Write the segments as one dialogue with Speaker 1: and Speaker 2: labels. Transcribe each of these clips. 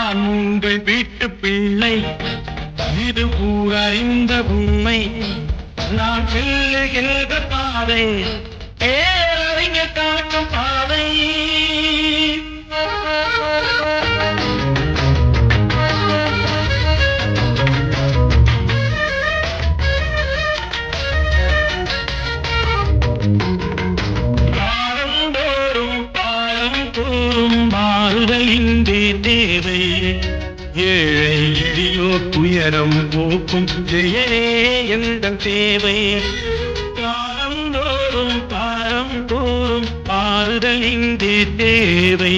Speaker 1: நான் உங்கள் வீட்டு பிள்ளை, இது ஊரறிந்த உண்மை. நான் செல்லுகின்ற பாதை பேரறிஞர் காட்டும் பாதை. காலந்தோறும் காலம் தோறும் மாறுதல் இன்றே தேவை. ஏழை எளியோர் துயரம் போக்கும் ஜெயரே எந்தன் தேவை. காலந்தோறும் காலம் தோறும் மாறுதல் இன்றே தேவை.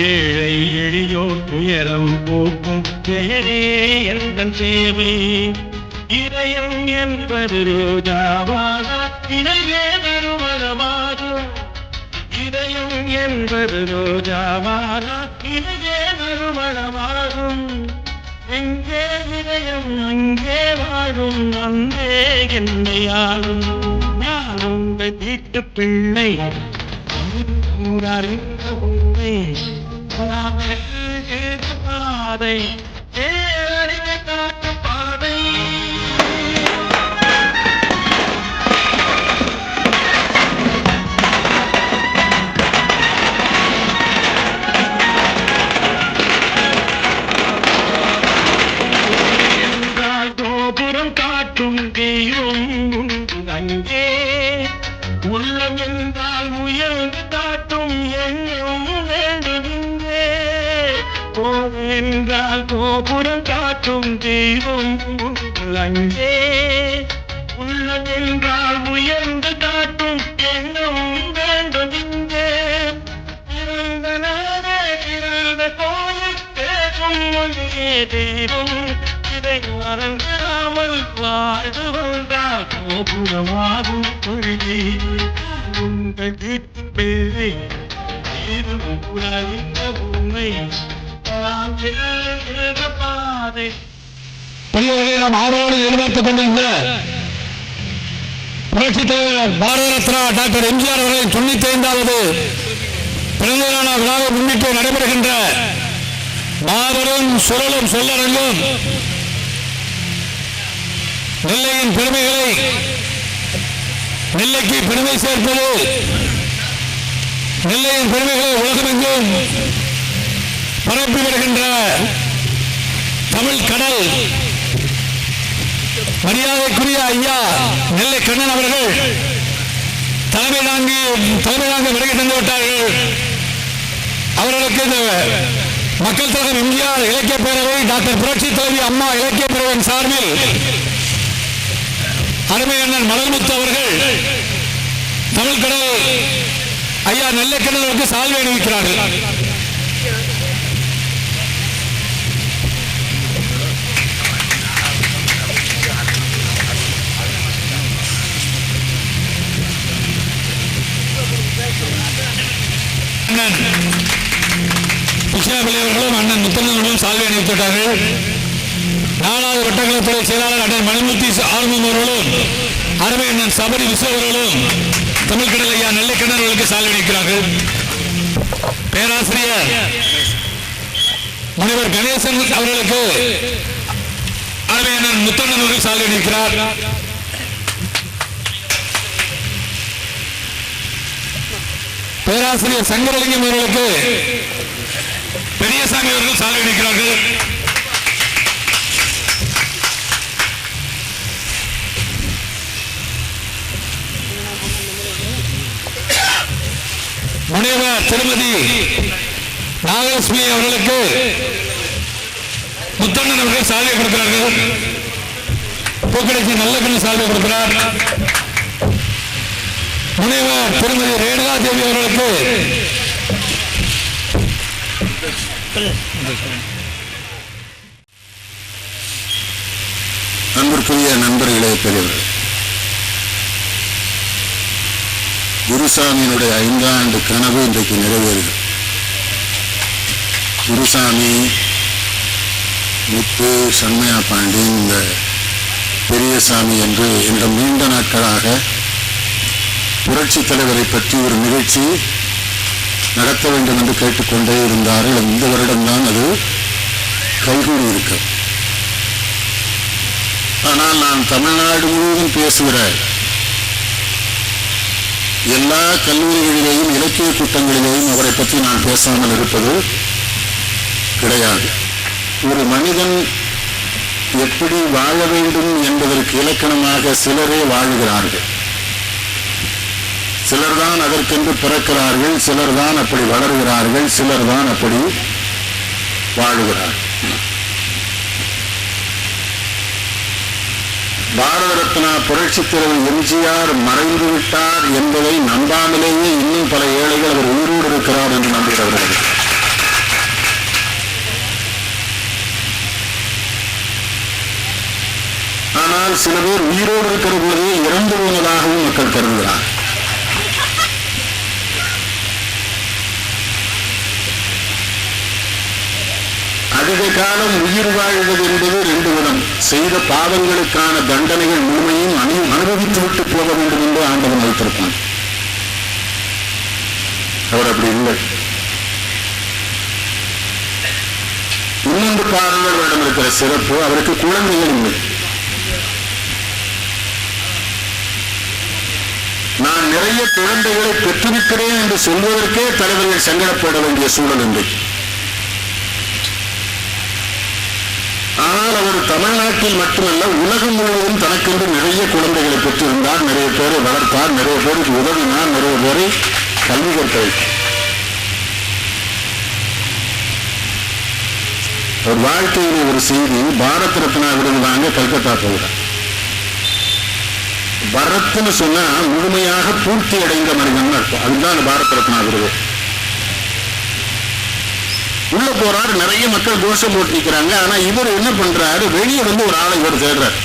Speaker 1: ஏழை எளியோர் துயரம் போக்கும் ஜெயரே எந்தன் தேவை. இதயம் என்பது ரோஜாவாக இணைவே நறுமணமாகும். இதயம் என்பது ரோஜாவாக இணைவே நறுமணமாகும். எங்கே இதயம் அங்கே வாழும் அன்பே என்னை ஆளும். நான் உங்கள் வீட்டு பிள்ளை, அறிந்த உண்மை. பாதை பேரறிஞர் காட்டும் பாதை. கோபுரம் காட்டும் தெய்வம் உண்டு அங்கே. உள்ளம் என்றால் உயர்ந்து காட்டும் எண்ணம் வேண்டும் இங்கே. என்றால் கோபுரம் காட்டும் தெய்வம் உண்டு அங்கே. உள்ளம் என்றால் உயர்ந்து காட்டும் எண்ணம் வேண்டும் இங்கே. இறந்த நாடே இறந்த கோயில் பேசும் மொழியே தெய்வம். இதை மறந்தாமல் வாழ்ந்து வந்தால் கோபுரமாகும் பொழுது. உங்கள் வீட்டு பிள்ளை, இது உலகின் உண்மை. பாதை
Speaker 2: நாம் ஆரோடு எதிர்பார்த்துக் கொண்டிருந்த புரட்சித் தலைவர் பாரத ரத்னா டாக்டர் எம்ஜிஆர் அவர்களின் 95வது பிறந்த நாள் விழாவை முன்னிட்டு நடைபெறுகின்ற மாபெரும் சுழலும் சொல்லரங்கும் நெல்லையின் பெருமைகளை, நெல்லைக்கு பெருமை சேர்ப்பது, நெல்லையின் பெருமைகளை உலகமெங்கும் பரப்பி வருகின்ற தமிழ் கடல் மரியாதைக்குரிய ஐயா நெல்லை கண்ணன் அவர்கள் தலைமை தாங்க வருகை தந்து விட்டார்கள். அவர்களுக்கு இந்த மக்கள் தலைவர் எம்ஜிஆர் இலக்கிய பேரவை, டாக்டர் புரட்சி தலைவி அம்மா இலக்கிய பேரவையின் சார்பில் அருமை அண்ணன் மலர்முத்து அவர்கள் தமிழ் கடல் ஐயா நெல்லை கண்ணனுக்கு சால்வை அணிவிக்கிறார்கள். அண்ணன் கிருஷ்ணாபிள்ளை அவர்களும் அண்ணன் முத்தண்ணனும் சால்வை அணிவித்துவிட்டார்கள். 4வது வட்டக்கலைத்துறை செயலாளர் அண்ணன் மணிமூர்த்தி ஆர்வம் அவர்களும் அருமை அண்ணன் சபரி விஸ்வ அவர்களும் தமிழ் கடல் ஐயா நெல்லை கண்ணன் அவர்களுக்கு சால்வை அணிவிக்கிறார்கள். பேராசிரியர் முனைவர் கணேசன் அவர்களுக்கு அருமை அண்ணன் முத்தண்ணன் அவர்கள் சால்வை அணிவிக்கிறார். பேராசிரியர் சங்கரலிங்கம் அவர்களுக்கு பெரியசாமி அவர்கள் சால்வை அளிக்கிறார்கள். முனைவர் திருமதி நாகலட்சுமி அவர்களுக்கு முத்தண்ணன் அவர்கள் சால்வை கொடுக்கிறார்கள். பூக்கடைக்கு நல்ல கண்ணு சால்வை கொடுக்கிறார். முனைவர் திருமதி ரேணுகா தேவி அவர்களுக்கு
Speaker 3: அன்பிற்குரிய நண்பர்களே, பெரியவர்கள், குருசாமியினுடைய 5 ஆண்டு கனவு இன்றைக்கு நிறைவேறுகிறது. குருசாமி, முத்து, சண்மையா பாண்டியன், இந்த பெரியசாமி என்று என்னிடம் நீண்ட நாட்களாக புரட்சி தலைவரை பற்றி ஒரு நிகழ்ச்சி நடத்த வேண்டும் என்று கேட்டுக்கொண்டே இருந்தார்கள். இந்த வருடம்தான் அது கைகூடி ஆனால் நான் தமிழ்நாடு முழுவதும் பேசுகிற எல்லா கல்லூரிகளிலேயும் இலக்கிய கூட்டங்களிலேயும் அவரை பற்றி நான் பேசாமல் இருப்பது கிடையாது. ஒரு மனிதன் எப்படி வாழ வேண்டும் என்பதற்கு இலக்கணமாக சிலரே வாழுகிறார்கள். சிலர்தான் அதற்கென்று பிறக்கிறார்கள், சிலர்தான் அப்படி வளர்கிறார்கள், சிலர்தான் அப்படி வாழுகிறார்கள். பாரத ரத்னா புரட்சித் தலைவர் எம்ஜிஆர் மறைந்து விட்டார் என்பதை நம்பாமலேயே இன்னும் பல ஏழைகள் அவர் உயிரோடு இருக்கிறார் என்று நம்புகிறவர்கள். ஆனால் சில பேர் உயிரோடு இருக்கிற பொழுதே இறந்து போனதாகவும் மக்கள் கருதுகிறார். அதிக காலம் உயிர் வாழ்வது என்பது 2 விதம். செய்த பாவங்களுக்கான தண்டனைகள் முழுமையும் அனுபவித்துவிட்டு போக வேண்டும் என்று ஆண்டவன் வைத்திருப்பான். அவர் அப்படி இல்லை. இன்னொன்று பாடல்களிடம் இருக்கிற சிறப்பு, அவருக்கு குழந்தைகள் இல்லை. நான் நிறைய குழந்தைகளை பெற்றிருக்கிறேன் என்று சொல்வதற்கே தலைவர்கள் சங்கடப்பட வேண்டிய சூழல் இல்லை. ஆனால் அவர் தமிழ்நாட்டில் மட்டுமல்ல உலகம் முழுவதும் தனக்கென்று நிறைய குழந்தைகளை பெற்றிருந்தார், நிறைய பேரை வளர்த்தார், நிறைய பேருக்கு உதவினார், நிறைய பேரை கல்வி கற்க வைத்தார். அவர் வாழ்க்கையிலே ஒரு செய்தி, பாரத் ரத்னா விருது வாங்க கல்கத்தா போகிறார். பரத்னு சொன்னா முழுமையாக பூர்த்தி அடைந்த மனிதன் அர்த்தம். அதுதான் பாரத் ரத்னா விருது. உள்ள போறாரு, நிறைய மக்கள் கோஷம் போட்டிருக்கிறாங்க. ஆனா இவர் என்ன பண்றாரு, வெளியே ஒரு ஆளை இவர் தேடுறார்.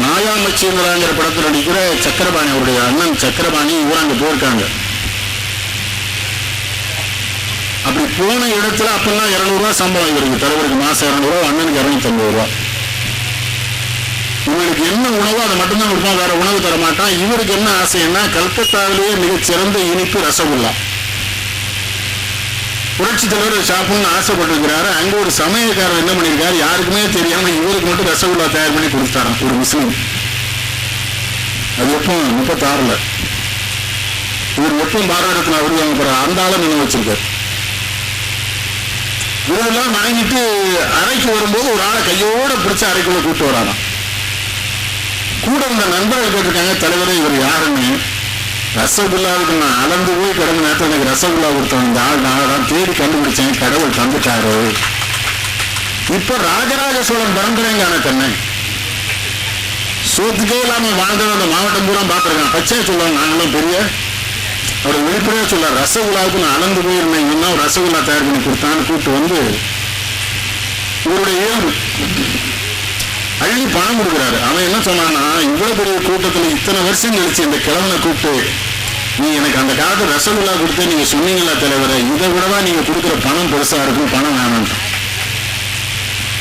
Speaker 3: மாயா மச்சேந்திராங்கிற படத்தில் நடிக்கிற சக்கரபாணி, அவருடைய அண்ணன் சக்கரபாணி, இவர் அங்க போயிருக்காங்க. அப்படி போன இடத்துல அப்பெல்லாம் 200 ரூபாய் சம்பளம் இவருக்கு, தலைவருக்கு மாசம் 200 ரூபாய், அண்ணனுக்கு 250 ரூபாய். இவங்களுக்கு என்ன உணவோ அதை மட்டும்தான் கொடுப்பான், வேற உணவு தர மாட்டான். இவருக்கு என்ன ஆசைன்னா, கல்கத்தாவிலேயே மிகச்சிறந்த இனிப்பு ரசகுல்லா. புரட்சி தலைவர் சாப்பிடணும்னு ஆசைப்பட்டிருக்கிறாரு. அங்க ஒரு சமயக்காரர் என்ன பண்ணிருக்காரு, யாருக்குமே தெரியாம இவருக்கு மட்டும் ரசகுல்லா தயார் பண்ணி கொடுத்தாராம், ஒரு முஸ்லீம். அது எப்போ 36ல். இவர் எப்போ பாரத ரத்னா விருது வாங்க போறாரு, அந்த ஆளை நினைவு வச்சிருக்காரு. இதெல்லாம் வாங்கிட்டு அறைக்கு வரும்போது ஒரு ஆளை கையோட பிடிச்ச அறைக்குள்ள கூப்பிட்டு வராராம். கூட இந்த நண்பர்கள் கேட்டிருக்காங்க, தலைவரே இவர் யாருன்னு. ரசகுல்லாவுக்கு நான் அளந்து போய் கிடந்த நேரத்தில் எனக்கு ரசகுல்லா கொடுத்தோம், இந்த ஆள் நான் தேடி கண்டுபிடிச்சேன், கடவுள் தந்துட்டாரு. இப்ப ராஜராஜ சோழன் பரம்பரைங்கான தன்னை சோத்துக்கே இல்லாம வாழ்ந்தது அந்த மாவட்டம் பூரா பார்த்துருக்கான். பச்சையா சொல்லுவாங்க, நாங்களும் பெரிய அவர் வெளிப்படையா சொல்ல, ரசகுல்லாவுக்கு நான் அளந்து போயிருந்தேன், இன்னும் ரசகுல்லா தயார் பண்ணி கொடுத்தான்னு கூப்பிட்டு இவருடைய அள்ளி பணம் கொடுக்குறாரு. அவன் என்ன சொன்னான்னா, இவ்வளவு பெரிய கூட்டத்தில் இத்தனை வருஷம் கழிச்சு இந்த கிழவனை கூப்பிட்டு, நீ எனக்கு அந்த காலத்து ரசகுல்லா கொடுத்து நீங்க சொன்னீங்களா தலைவரை, இதை விடவா நீங்க கொடுக்குற பணம் பெருசா இருக்கும், பணம் வேணாம்.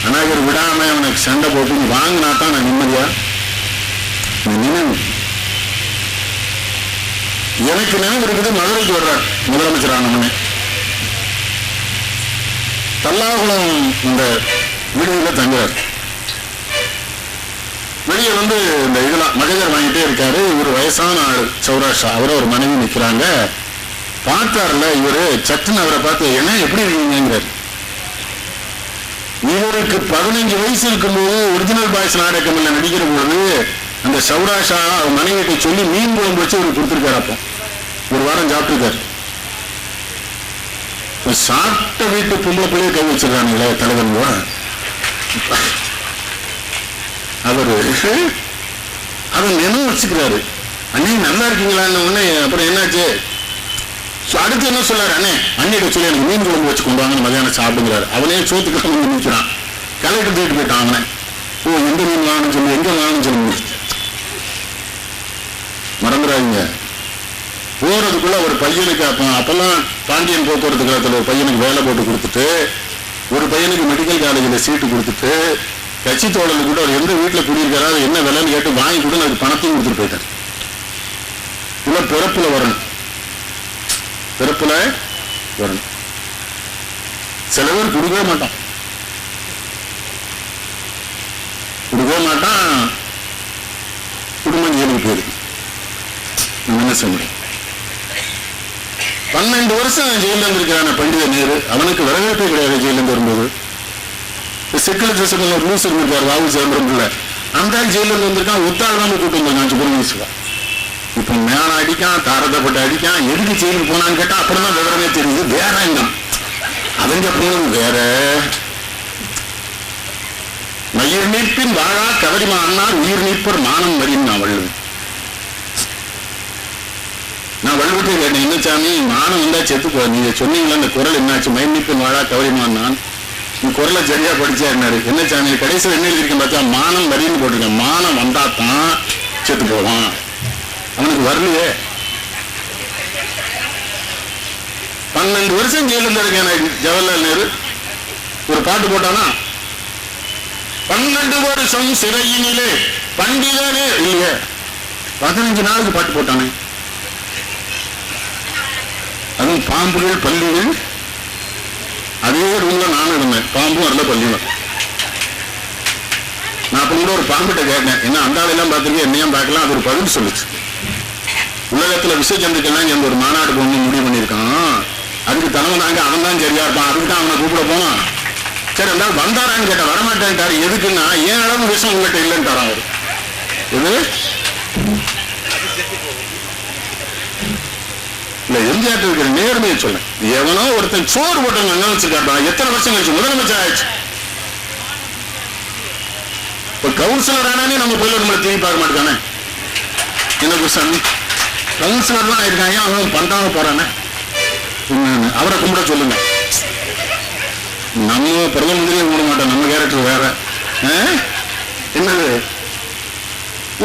Speaker 3: ஆனா இவர் விடாம அவனுக்கு சண்டை போட்டு வாங்கினா தான் நான் நிம்மதியா நினைவு. எனக்கு நினைவு இருக்குது, மதுரைக்கு வர்றார் முதலமைச்சர் ஆனவனே. தல்லாகுளம் இந்த வீடுகளில் தங்குறார். வெளியே இந்த இதெல்லாம் மகஜர் வாங்கிட்டே இருக்காரு. இவர் வயசான ஆள், சௌராஷ்டிரா. அவரை ஒரு மனைவி நிற்கிறாங்க. பார்த்தார்ல இவரு, சட்டுன்னு அவரை பார்த்து, என்ன எப்படி இருக்கீங்கிறார். இவருக்கு 15 வயசு இருக்கும்போது ஒரிஜினல் பாய்ஸ் நாடகமில்ல நடிக்கிற போது அந்த சௌராஷ்டிரா மனைவியை சொல்லி மீன் குழம்பு வச்சு இவருக்கு கொடுத்துருக்காரு. அப்போ ஒரு வாரம் சாப்பிட்டுருக்காரு. சாப்பிட்ட வீட்டு பொம்பளை பிள்ளைய கை வச்சிருக்கானுங்களே தலைவன். அவரு அதை நினைவு வச்சுக்கிறாரு. அண்ணே நல்லா இருக்கீங்களான்னு உடனே அப்புறம் என்னாச்சு, அடுத்து என்ன சொல்லாரு, அண்ணே அண்ணிட்ட சொல்லி எனக்கு மீன் குழம்பு வச்சு கொண்டு வாங்க, மதியானம் சாப்பிடுங்கிறாரு. அவனே சோத்துக்கு நிற்கிறான். கலெக்டர் தூக்கிட்டு போயிட்டான் அவனை. ஓ எந்த மீன் வாங்கணும்னு சொல்லி, எங்க வாங்கணும்னு சொல்லி மறந்துடாதீங்க. போறதுக்குள்ள ஒரு பையனுக்கு அப்பெல்லாம் பாண்டியன் போக்குவரத்து கழகத்தில் ஒரு பையனுக்கு வேலை போட்டு கொடுத்துட்டு, ஒரு பையனுக்கு மெடிக்கல் காலேஜில் சீட்டு கொடுத்துட்டு, கட்சி தோழல் கூட அவர் எந்த வீட்டில் குடியிருக்காரோ என்ன விலைன்னு கேட்டு வாங்கி கூட அதுக்கு பணத்தையும் கொடுத்துட்டு போயிட்டார். இல்ல பிறப்புல வரணும், பிறப்புல வரணும். சில பேர் கொடுக்கவே மாட்டான், குடும்பம் ஜெயிலுக்கு போயிருக்கு. என்ன சொல்ல முடியும்? 12 வருஷம் ஜெயில இருந்திருக்கிறான பண்டித நேரு, அவனுக்கு வரவேற்பே கிடையாது. ஜெயில இருந்து வரும்போது செக்குலர் ஜெசன் ஒரு நியூஸ் இருந்திருக்காரு, வாவு சேர்ந்திருக்குள்ள அந்த ஜெயில இருந்து வந்திருக்கான். ஒத்தாள் தான் கூட்டு வந்திருக்கான் சுப்பிரமணியசுவா. இப்ப மேல அடிக்கான், தாரதப்பட்டு அடிக்கான். எதுக்கு ஜெயிலுக்கு போனான்னு கேட்டா அப்புறம்தான் விவரமே தெரியுது. வேற என்ன அவங்க போனது வேற. மயிர் நீப்பின் வாழா கவரிமா அண்ணார் உயிர் நீப்பர் மானம் வரின்னு நான் வள்ளுவேன். நான் வள்ளுவத்தை கேட்டேன், என்ன சாமி மானம் வந்தா செத்து போ, நீங்க சொன்னீங்களா அந்த குரல் என்னாச்சு? மயிர் நீப்பின் வாழா கவரிமா நான் நீ குரலை சரியா படிச்சா என்னாரு? என்ன சாமி கடைசியில் என்ன எழுதிருக்கேன் பார்த்தா மானம் வரின்னு போட்டிருக்கேன். மானம் வந்தா தான் செத்து போவான், அவனுக்கு வரலையே. 12 வருஷம் ஜெயில இருந்திருக்கேன் ஜவஹர்லால் நேரு. ஒரு பாட்டு போட்டானா 12 வருஷம் சிறையினிலே பண்டிதனே இல்லையே, 15 நாளுக்கு பாட்டு போட்டானே. அதுவும் பாம்புகள் பள்ளிகள் அதே ரூம்ல நானும் இருந்தேன். பாம்பும் வரல, பள்ளியும். நான் அப்ப கூட ஒரு பாம்பிட்ட கேட்டேன், என்ன அந்த ஆளெல்லாம் பார்த்துருக்கேன், என்னையும் பார்க்கலாம். அது ஒரு பதில் சொல்லுச்சு. உலகத்துல விஷ ஜந்துக்கெல்லாம் எந்த ஒரு மாநாடு போகணும்னு முடிவு பண்ணியிருக்கான். அதுக்கு தலைவனாங்க அவன் தான் சரியா இருப்பான், அதுக்கு தான் அவனை கூப்பிட போனான். சரி இருந்தாலும் வந்தாரான்னு கேட்ட, வரமாட்டேன்ட்டாரு. எதுக்குன்னா ஏன் அளவு விஷம் உங்கள்கிட்ட இல்லைன்ட்டாரான் அவரு. இது இல்ல, எம்ஜிஆர் இருக்கிற நேர்மையை சொல்ல. எவனோ ஒருத்தன் சோறு போட்டு அங்க வச்சிருக்காருப்பா, எத்தனை வருஷம் கழிச்சு முதலமைச்சர் ஆயிடுச்சு. இப்ப கவுன்சிலர் ஆனானே நம்ம போய் நம்மளை டிவி பார்க்க மாட்டானே. என்ன சாமி கவுன்சிலர் தான் ஆயிருக்காங்க, அவன் பண்றாம போறானே. அவரை கும்பிட சொல்லுங்க. நம்ம பிரதம மந்திரியை கும்பிட மாட்டோம், நம்ம கேரக்டர் வேற. என்னது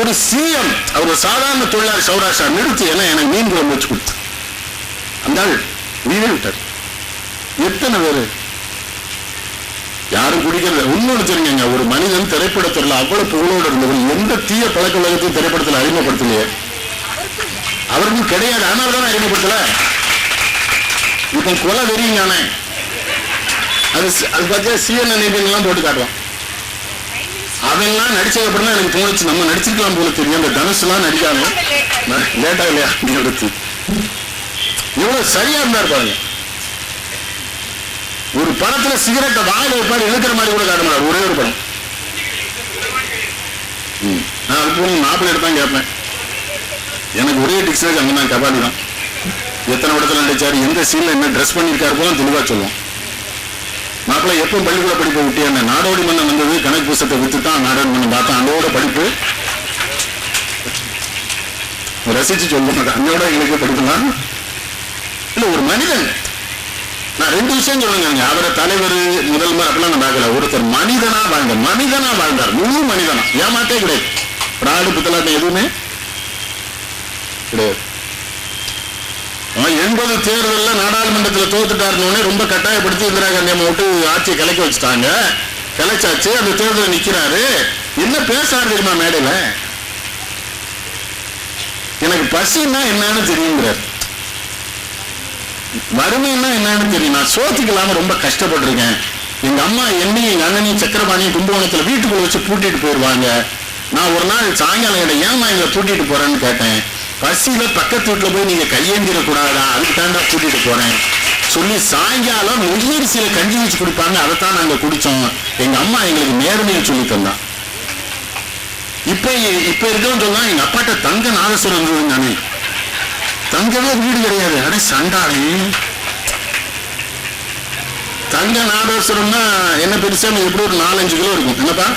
Speaker 3: ஒரு சிஎம், அவர் சாதாரண தொழிலாளி சௌராஷ்டிரா நிறுத்தி என்ன எனக்கு மீன் குழம்பு வச்சு கொடுத்து அந்த ஆள் வீடு விட்டார். எத்தனை பேரு யாரும் குடிக்கிறது. இன்னொன்று தெரியுங்க, ஒரு மனிதன் திரைப்படத்தில் அவ்வளவு புகழோடு இருந்தவர் எந்த தீய பழக்க உலகத்தையும் திரைப்படத்தில் அறிமுகப்படுத்தலையே. அவருக்கும் கிடையாது, அதனால தானே அறிமுகப்படுத்தல. இப்ப கொலை வெறியானே அது பார்த்தா CNN எல்லாம் போட்டு காட்டுவான். அவெல்லாம் நடிச்சது அப்புறம் தான் எனக்கு தோணுச்சு, நம்ம நடிச்சிருக்கலாம் போல தெரியும். அந்த தனுஷ் எல்லாம் நடிக்காம லேட்டா இல்லையா எடுத்து இவ்வளவு சரியா இருந்தாரு பாருங்க. ஒரு படத்துல சிகரெட்டை வாயில வைப்பாரு, இழுக்கிற மாதிரி கூட காட்ட மாட்டார். ஒரே ஒரு படம் நான் அது போன மாப்பிள்ளை எடுத்தான் கேட்பேன். எனக்கு ஒரே டிக்ஷனரி அங்க தான் கபாலி தான். எத்தனை இடத்துல நடிச்சாரு, எந்த சீன்ல என்ன ட்ரெஸ் பண்ணிருக்காரு போல தெளிவா சொல்லுவோம். மாப்பிள்ளை எப்போ பள்ளிக்கூட படிப்பை விட்டியா? நாடோடி மன்னன் வந்தது, கணக்கு புத்தகத்தை வித்துதான் நாடோடி மன்னன் பார்த்தா. அந்தோட படிப்பு ரசிச்சு சொல்லுவோம், அந்தோட எங்களுக்கு படிக்கலாம் இல்ல. ஒரு மனிதன், நான் 2 விஷயம் சொல்லுங்க. அவரை தலைவர் முதல்வர் அப்படிலாம் நான் பார்க்கல. ஒருத்தர் மனிதனா வாழ்ந்தார், முழு மனிதனா, ஏமாத்தே கிடையாது. பிராடு புத்தலாட்டம் எதுவுமே கிடையாது. 80 தேர்தலில் நாடாளுமன்றத்தில் தோத்துட்டாருன்னு ரொம்ப கட்டாயப்படுத்தி இந்திரா காந்தி அம்மா விட்டு ஆட்சியை கலைக்க வச்சுட்டாங்க. கலைச்சாச்சு, அந்த தேர்தலில் நிக்கிறாரு. என்ன பேசாரு தெரியுமா மேடையில? எனக்கு பசின்னா என்னன்னு தெரியுங்கிறார், வறுமைன்னா என்னன்னு தெரியும். நான் சோத்துக்கு இல்லாம ரொம்ப கஷ்டப்பட்டிருக்கேன். எங்க அம்மா என்னையும் எங்க அண்ணனையும் சக்கரபாணியும் கும்பகோணத்துல வீட்டுக்குள்ள வச்சு பூட்டிட்டு போயிடுவாங்க. நான் ஒரு நாள் சாயங்காலம் கிட்ட ஏமா இங்க பூட்டிட்டு போறேன்னு கேட்டேன். பசியில பக்கத்து வீட்டுல போய் நீங்க கையேந்திர கூடாதா, அதுக்கு தாண்டா கூட்டிட்டு போறேன் சொல்லி சாயங்காலம் முயற்சியில கஞ்சி வச்சு குடிப்பாங்க, அதைத்தான் நாங்க குடிச்சோம். எங்க அம்மா எங்களுக்கு நேர்மையை சொல்லி தந்தான். இப்ப இருக்கவன் சொன்னா எங்க அப்பாட்ட தங்க நாதஸ்வரம் இருந்தது நானே. தங்கவே வீடு கிடையாது. அட சண்டாளி, தங்க நாதஸ்வரம்னா என்ன பெருசா எப்படி ஒரு 4-5 கிலோ இருக்கும். என்னப்பா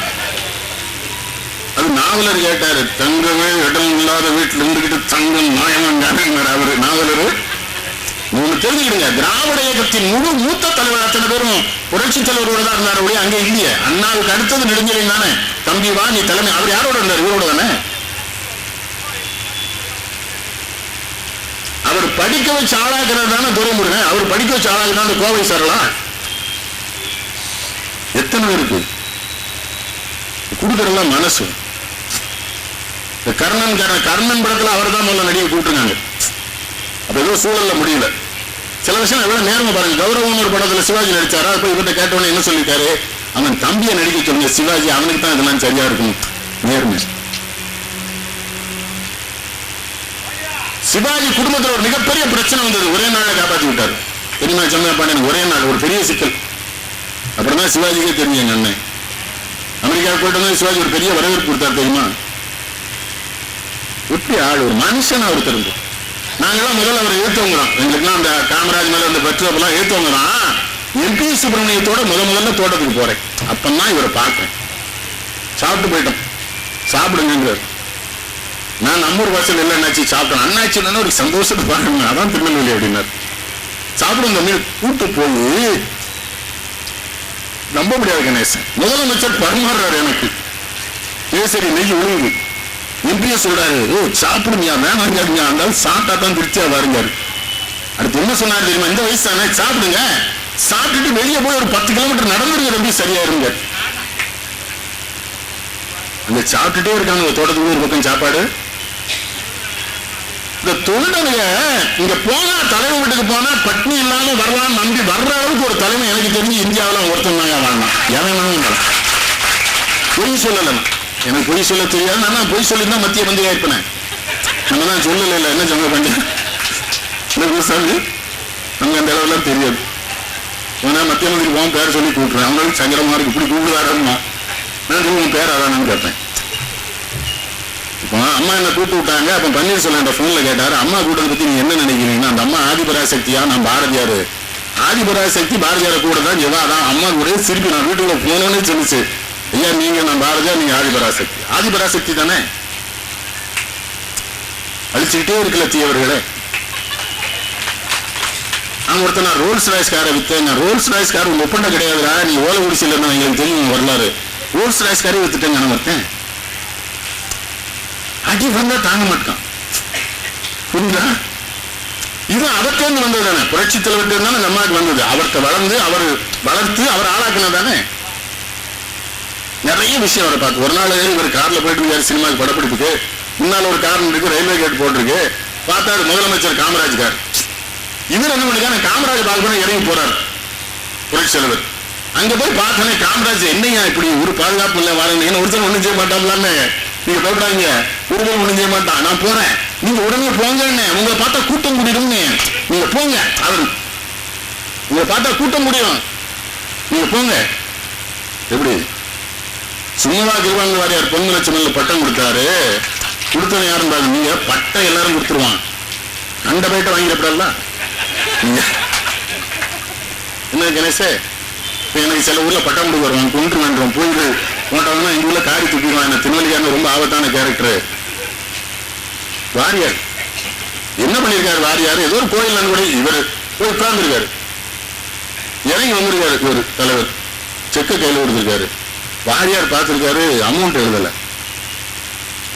Speaker 3: அது நாவலர் கேட்டாரு, தங்கமே இடம் இல்லாத வீட்டுல இருந்துகிட்டு தங்கம் மாயமாங்க அவரு நாவலர். நீங்க தெரிஞ்சுக்கிடுங்க, திராவிட இயக்கத்தின் முழு மூத்த தலைவர் அத்தனை பேரும் புரட்சி தலைவரோட தான் இருந்தாரு ஒழிய அங்கே இல்லையே. அண்ணாவுக்கு அடுத்தது நெடுஞ்செழியன் தானே. தம்பி வா நீ தலைமை, அவர் யாரோட இருந்தார்? இவரோட தானே. அவர் படிக்க வச்சு ஆளாக்குறது தானே துரைமுருகன். அவர் படிக்க வச்சு ஆளாக்குதான் அந்த கோவை சாரலாம். எத்தனை பேருக்கு கொடுக்கறதெல்லாம் மனசு. கர்ணன் படத்துல அவர் தான் முதல்ல நடிகை கூப்பிட்டுருக்காங்க. அப்ப ஏதோ சூழல்ல முடியல. சில விஷயம் எவ்வளவு நேர்மை பாருங்க. கௌரவம் ஒரு படத்துல சிவாஜி நடிச்சாரா, இப்ப இவர்கிட்ட கேட்டவனே என்ன சொல்லிருக்காரு, அவன் தம்பியை நடிக்க சொல்லுங்க சிவாஜி, அவனுக்கு தான் இதெல்லாம் சரியா இருக்கும். நேர்மை. சிவாஜி குடும்பத்தில் ஒரு மிகப்பெரிய பிரச்சனை வந்தது, ஒரே நாளை காப்பாற்றி விட்டார். தெரியுமா சந்திரபாண்டியன்? ஒரே நாள் ஒரு பெரிய சிக்கல். அப்புறம் தான் சிவாஜிக்கே தெரியும் எங்க அண்ணன் அமெரிக்காவுக்கு போயிட்டு வந்து சிவாஜி ஒரு பெரிய வரவேற்பு கொடுத்தார். தெரியுமா எப்படி ஆள், ஒரு மனுஷன் அவர் தெரிஞ்சு. நாங்கெல்லாம் முதல்ல அவரை ஏற்றவங்கிறோம், எங்களுக்குலாம் அந்த காமராஜ் மேல அந்த பற்றுலாம் ஏற்றவங்கிறான். எம்பி சுப்பிரமணியத்தோட முதல்ல தோட்டத்துக்கு போறேன், அப்பந்தான் இவரை பார்க்கிறேன். சாப்பிட்டு போயிட்டோம், சாப்பிடுங்கிறார். நான் நம்மூர் வாசல் இல்லை அண்ணாச்சி சாப்பிட்டேன். அண்ணாச்சி ஒரு சந்தோஷத்தை பாருங்க, அதான் திருநெல்வேலி அப்படின்னார். சாப்பிடுங்க மீன் கூட்டு போய் நம்ப முடியாது கணேசன். முதலமைச்சர் பரிமாறுறாரு எனக்கு, கேசரி நெய் உழுவுது. எம்பிய சொல்றாரு, ஓ சாப்பிடுங்க வேணாங்க, இருந்தாலும் சாப்பிட்டா தான் திருச்சியா வருங்காரு. அடுத்து என்ன சொன்னாரு தெரியுமா, இந்த வயசு தானே சாப்பிடுங்க, சாப்பிட்டுட்டு வெளியே போய் ஒரு 10 கிலோமீட்டர் நடந்துருங்க, ரொம்ப சரியா இருங்க. அந்த சாப்பிட்டுட்டே இருக்காங்க தோட்டத்துக்கு ஒரு பக்கம் சாப்பாடு. இந்த தொண்டனுங்க இங்க போனா, தலைவர் வீட்டுக்கு போனா பட்னி இல்லாம வரலாம் நம்பி வர்ற அளவுக்கு ஒரு தலைமை எனக்கு தெரிஞ்சு இந்தியாவில் ஒருத்தன் தாங்க வாழலாம். எவனாலும் பொய் சொல்லலாம், எனக்கு பொய் சொல்ல தெரியாது. நான் பொய் சொல்லியிருந்தா மத்திய மந்திரியா இருப்பேன். நம்ம தான் சொல்லல, என்ன சொல்ல பண்ணி நமக்கு அந்த அளவுலாம் தெரியாது. ஏன்னா மத்திய மந்திரி போன் பேர் சொல்லி கூப்பிடுறேன், அவங்களுக்கு சங்கரமா இருக்கு, இப்படி கூப்பிடுவாருமா. நான் சொல்லி உன் பேர் அதானு கேட்பேன். இப்போ அம்மா என்ன கூப்பிட்டு விட்டாங்க, அப்ப பன்னீர்செல்வம் போன்ல கேட்டாரு, அம்மா கூட்டத்தை பத்தி நீங்க என்ன நினைக்கிறீங்கன்னா, அந்த அம்மா ஆதிபராசக்தியா, நான் பாரதியாரு. ஆதிபராசக்தி பாரதியார கூட தான் ஜெவாதான். அம்மா கூட சிரிப்பு, நான் வீட்டுக்குள்ள போனோன்னு சொல்லிச்சு, ஐயா நீங்க நான் பாரதியார், நீங்க ஆதிபராசக்தி. ஆதிபராசக்தி தானே, அழிச்சுக்கிட்டே இருக்கல தீயவர்களே. நான் ஒருத்தர் நான் ரோல்ஸ் ராய்ஸ் காரை வித்தேன். ரோல்ஸ் ராய்ஸ் கார் உங்க ஒப்பந்தம் கிடையாதுடா, நீ ஓலை குடிசையில் இருந்தா எங்களுக்கு தெரியும் வரலாறு. ரோல்ஸ் ராய்ஸ் காரை வித்துட்டேங்க நான் ஒருத்தன். அடி வந்தா தாங்க மாட்டான், புரியுதா? இது அவர்கிட்ட வந்தது தானே, புரட்சி தலைவர் இருந்தாலும் நம்மளுக்கு வந்தது. அவர்கிட்ட வளர்ந்து அவர் வளர்த்து அவர் ஆளாக்குனா தானே. நிறைய விஷயம் அவரை பார்த்து. ஒரு நாள் இவர் கார்ல போயிட்டு இருக்காரு சினிமாவுக்கு படப்பிடிப்புக்கு. முன்னால ஒரு கார் இருக்கு, ரயில்வே கேட் போட்டிருக்கு. பார்த்தாரு முதலமைச்சர் காமராஜ் கார். இவர் என்ன பண்ணிருக்காரு, காமராஜ் பார்க்கணும் இறங்கி போறாரு புரட்சி தலைவர். அங்க போய் பார்த்தோன்னே காமராஜ் என்னையா இப்படி ஒரு பாதுகாப்பு இல்லை வாழ, ஒருத்தர் ஒண்ணும் செய்ய மாட்டாங்களான்னு நீங்க போட்டாங்க, ஒருவர் ஒண்ணும் செய்ய மாட்டான், நான் போறேன், நீங்க உடனே போங்க, உங்களை பார்த்தா கூட்டம் கூடிடும், நீங்க போங்க. அவர் உங்களை பார்த்தா கூட்டம் கூடியும், நீங்க போங்க. எப்படி சும்மா கிருவாங்க வாரியார் பொண்ணு லட்சம் பட்டம் கொடுத்தாரு. கொடுத்தவன் யாரும் பாருங்க, நீங்க பட்டம் எல்லாரும் கொடுத்துருவான், கண்ட போயிட்ட வாங்கிடப்படல. என்ன கணேசே, எனக்கு சில ஊர்ல பட்டம் கொடுக்க வருவாங்க, கொண்டு வேண்டுவோம் போயிட்டு போட்டவங்கன்னா எங்க ஊர்ல காரி துப்பிடுவாங்க. திருநெல்வேலிக்காரன் ரொம்ப ஆபத்தான கேரக்டர் வாரியார். என்ன பண்ணிருக்காரு வாரியார், ஏதோ ஒரு கோயில் கூட இவர் போய் உட்கார்ந்துருக்காரு, இறங்கி வந்திருக்காரு ஒரு தலைவர், செக்க கையில கொடுத்திருக்காரு. வாரியார் பார்த்திருக்காரு, அமௌண்ட் எழுதல.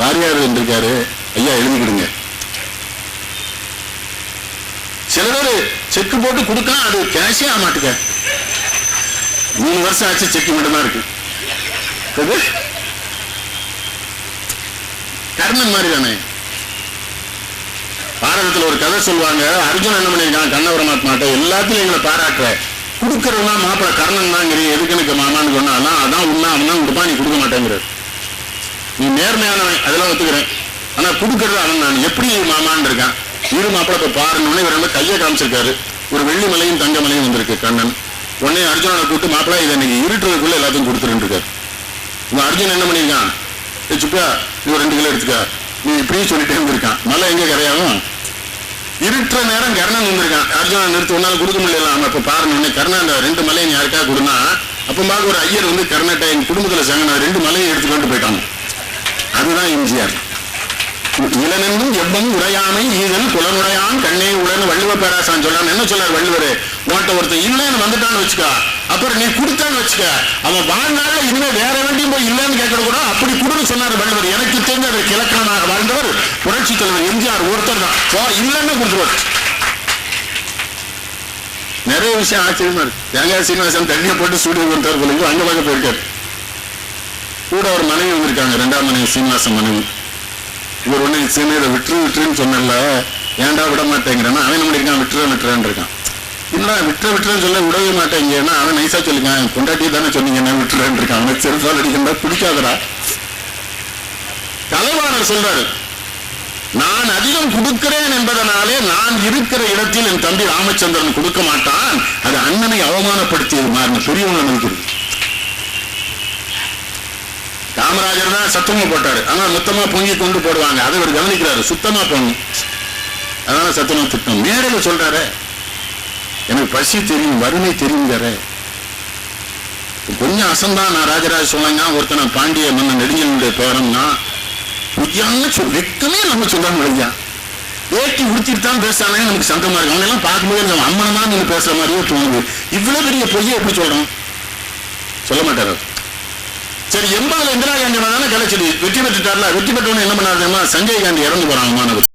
Speaker 3: வாரியார் இருந்திருக்காரு, ஐயா எழுதிக்கிடுங்க. சில பேர் செக்கு போட்டு கொடுக்க அது கேஷே ஆக மாட்டுக்க. 3 வருஷம் ஆச்சு, செக்கு மட்டும்தான் இருக்கு. கர்ணன் மாதிரி தானே. பாரதத்துல ஒரு கதை சொல்லுவாங்க, அர்ஜுன் என்ன பண்ணிருக்கான், கண்ண பரமாத்மாட்ட எல்லாத்தையும் எங்களை பாராட்டுற, கொடுக்கறதுனா மாப்பிள்ள கர்ணன் தான், எதுக்கு எனக்கு மாமான்னு சொன்னா அதான் உண்மை, அவன் தான் கொடுப்பா, நீ கொடுக்க மாட்டேங்கிறார். நீ நேர்மையானவன் அதெல்லாம் ஒத்துக்கிறேன், ஆனா கொடுக்கறது அவன் நான் எப்படி மாமான்னு இருக்கான். இரு மாப்பிள்ள இப்ப பாருன்னு இவர் வந்து கையை காமிச்சிருக்காரு. ஒரு வெள்ளி மலையும் தங்க மலையும் வந்திருக்கு கண்ணன். உடனே அர்ஜுனனை கூப்பிட்டு மாப்பிள்ள இதை இன்னைக்கு இருட்டுறதுக்குள்ள எல்லாத்தையும் கொடுத்துட்டு இருக்காரு. இவன் அர்ஜுன் என்ன பண்ணிருக்கான், சுப்பா நீ ஒரு 2 கிலோ எடுத்துக்கா, நீ இப்படியும் சொல்லிட்டே இருந்திருக்கான். மலை எங்க கரையாகும், இருட்டுற நேரம் கர்ணன் வந்திருக்கான். அர்ஜுனா நிறுத்து, ஒன்னால கொடுக்க முடியல. அவன் இப்ப பாருன்னு கர்ணன் 2 மலையை யாருக்கா கொடுனா, அப்ப பார்க்க ஒரு ஐயர் வந்து கர்நாட்டை என் குடும்பத்துல சங்கன 2 மலையை எடுத்துக்கொண்டு போயிட்டாங்க. அதுதான் எம்ஜிஆர். இளனென்றும் எவ்வளவு உடையாமை ஈதல் குலனுடையான் கண்ணே உடனே வள்ளுவ பேராசான் சொல்றான். என்ன சொல்றாரு வள்ளுவர், உன்கிட்ட ஒருத்தர் இல்லைன்னு வந்துட்டான்னு வச்சுக்க, அப்புறம் நீ கொடுத்தான்னு வச்சுக்க, அவன் வாழ்நாள்ல இனிமே வேற வேண்டியும் போய் இல்லைன்னு கேட்க கூட அப்படி கொடுன்னு சொன்னார் வள்ளுவர். எனக்கு தெரிஞ்ச அதற்கு இலக்கணமாக வாழ்ந்தவர் புரட்சி தலைவர் எம்ஜிஆர் ஒருத்தர் தான். இல்லைன்னு கொடுத்துருவார். நிறைய விஷயம் ஆச்சரியமா இருக்கு. தேங்காய் சீனிவாசன் தண்ணியை போட்டு சூரிய கொடுத்தார் போல, அங்க பார்க்க போயிருக்காரு. கூட ஒரு மனைவி வந்திருக்காங்க, 2ஆம் மனைவி சீனிவாசன் மனைவி. இவர் ஒண்ணு இதை விட்டுருன்னு சொன்னல, ஏன்டா விட மாட்டேங்கிறான்னா அவன் நம்ம இருக்கான், விட்டுறான் இருக்கான். என்ன விட்டுறேன்னு சொல்ல விடவே மாட்டேங்கன்னா அவன் நைசா சொல்லுங்க கொண்டாட்டி தானே சொன்னீங்க என்ன விட்டுறேன் இருக்கான் அவனை செருப்பால் அடிக்கிறா பிடிக்காதரா. தலைவாணர் சொல்றாரு, நான் அதிகம் கொடுக்கிறேன் என்பதனாலே நான் இருக்கிற இடத்தில் என் தம்பி ராமச்சந்திரன் கொடுக்க மாட்டான், அது அண்ணனை அவமானப்படுத்தியது மாதிரி பெரியவங்க நினைக்கிறது. காமராஜர் தான் சத்தமா போட்டாரு, ஆனா மொத்தமா பொங்கி கொண்டு போடுவாங்க, அதை அவர் கவனிக்கிறாரு, சுத்தமா போடணும், அதனால சத்தமா திட்டம். மேடையில சொல்றாரு, எனக்கு பசி தெரியும் வறுமை தெரியுங்கார. கொஞ்சம் அசந்தான் நான் ராஜராஜ சோழங்க ஒருத்தன பாண்டிய மன்னன் நெடுஞ்சனுடைய பேரன்னா வெக்கமே நம்ம சொல்றாங்க இல்லையா, ஏற்றி உடுத்திட்டு தான் பேசுறானே நமக்கு சந்தமா இருக்கு. அவங்க எல்லாம் பார்க்கும்போது நம்ம அம்மனமா நீங்க பேசுற மாதிரியே தோணுது. இவ்வளவு பெரிய பொய்யை எப்படி சொல்றோம், சொல்ல மாட்டாரு. சரி, 80 இந்திரா காந்தி தானே கிடைச்சது, வெற்றி பெற்றுட்டார்ல. வெற்றி பெற்றவன என்ன பண்ணாரு, சஞ்சய் காந்தி இறந்து போறாங்க மாணவர்.